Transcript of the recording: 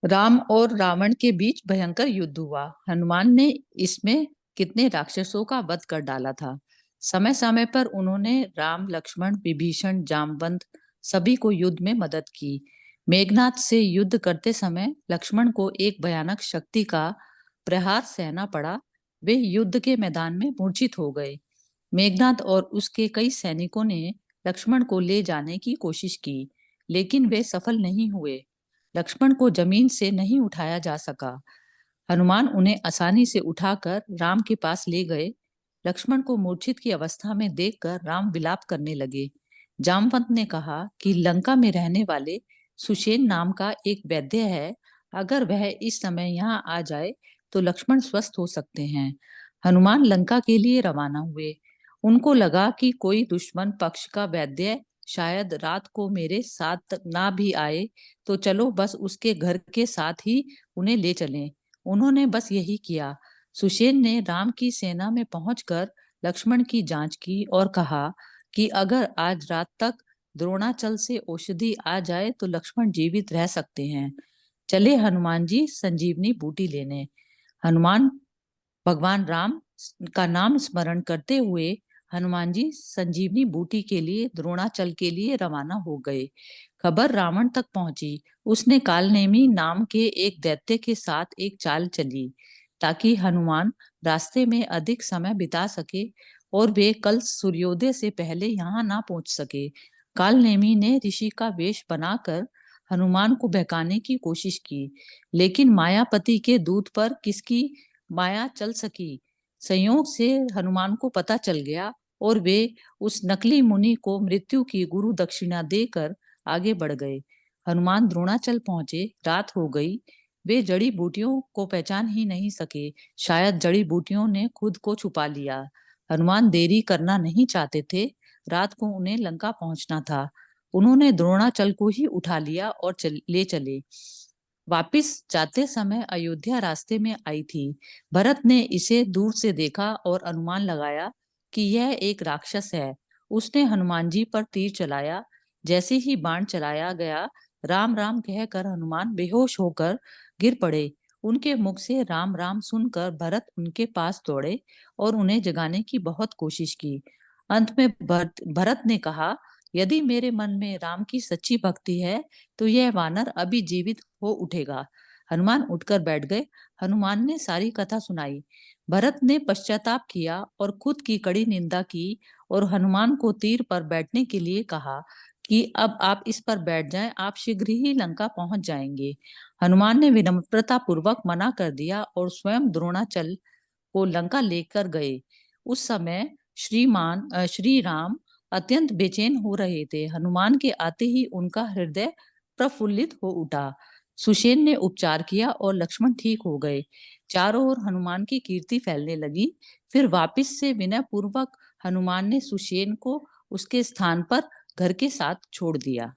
राम और रावण के बीच भयंकर युद्ध हुआ। हनुमान ने इसमें कितने राक्षसों का वध कर डाला था। समय समय पर उन्होंने राम, लक्ष्मण, विभीषण, जामवंत सभी को युद्ध में मदद की। मेघनाथ से युद्ध करते समय लक्ष्मण को एक भयानक शक्ति का प्रहार सहना पड़ा। वे युद्ध के मैदान में मूर्छित हो गए। मेघनाथ और उसके कई सैनिकों ने लक्ष्मण को ले जाने की कोशिश की, लेकिन वे सफल नहीं हुए। लक्ष्मण को जमीन से नहीं उठाया जा सका। हनुमान उन्हें आसानी से उठाकर राम के पास ले गए। लक्ष्मण को मूर्छित की अवस्था में देखकर राम विलाप करने लगे। जामवंत ने कहा कि लंका में रहने वाले सुषेण नाम का एक वैद्य है। अगर वह इस समय यहाँ आ जाए तो लक्ष्मण स्वस्थ हो सकते हैं। हनुमान लंका के लिए रवाना हुए। उनको लगा कि कोई दुश्मन पक्ष का वैद्य शायद रात को मेरे साथ ना भी आए, तो चलो बस उसके घर के साथ ही उन्हें ले चलें। उन्होंने बस यही किया। सुषेण ने राम की सेना में पहुंचकर लक्ष्मण की जांच की और कहा कि अगर आज रात तक द्रोणाचल से औषधि आ जाए तो लक्ष्मण जीवित रह सकते हैं। चले हनुमान जी संजीवनी बूटी लेने। हनुमान भगवान राम का नाम स्मरण करते हुए हनुमान जी संजीवनी बूटी के लिए द्रोणाचल के लिए रवाना हो गए। खबर रावण तक पहुंची। उसने कालनेमी नाम के एक दैत्य के साथ एक चाल चली ताकि हनुमान रास्ते में अधिक समय बिता सके और वे कल सूर्योदय से पहले यहाँ ना पहुंच सके। कालनेमी ने ऋषि का वेश बनाकर हनुमान को बहकाने की कोशिश की, लेकिन मायापति के दूत पर किसकी माया चल सकी। संयोग से हनुमान को पता चल गया और वे उस नकली मुनि को मृत्यु की गुरु दक्षिणा देकर आगे बढ़ गए। हनुमान द्रोणाचल पहुंचे। रात हो गई। वे जड़ी बूटियों को पहचान ही नहीं सके। शायद जड़ी बूटियों ने खुद को छुपा लिया। हनुमान देरी करना नहीं चाहते थे। रात को उन्हें लंका पहुंचना था। उन्होंने द्रोणाचल को ही उठा लिया और ले चले। वापिस जाते समय अयोध्या रास्ते में आई थी। भरत ने इसे दूर से देखा और अनुमान लगाया कि यह एक राक्षस है। उसने हनुमान जी पर तीर चलाया। जैसे ही बाण चलाया गया, राम राम कहकर हनुमान बेहोश होकर गिर पड़े। उनके मुख से राम राम सुनकर भरत उनके पास दौड़े और उन्हें जगाने की बहुत कोशिश की। अंत में भरत ने कहा, यदि मेरे मन में राम की सच्ची भक्ति है तो यह वानर अभी जीवित हो उठेगा। हनुमान उठकर बैठ गए। हनुमान ने सारी कथा सुनाई। भरत ने पश्चाताप किया और खुद की कड़ी निंदा की और हनुमान को तीर पर बैठने के लिए कहा कि अब आप इस पर बैठ जाएं, आप शीघ्र ही लंका पहुंच जाएंगे। हनुमान ने विनम्रता पूर्वक मना कर दिया और स्वयं द्रोणाचल को लंका लेकर गए। उस समय श्री राम अत्यंत बेचैन हो रहे थे। हनुमान के आते ही उनका हृदय प्रफुल्लित हो उठा। सुषेण ने उपचार किया और लक्ष्मण ठीक हो गए। चारों ओर हनुमान की कीर्ति फैलने लगी। फिर वापिस से विनय पूर्वक हनुमान ने सुषेण को उसके स्थान पर घर के साथ छोड़ दिया।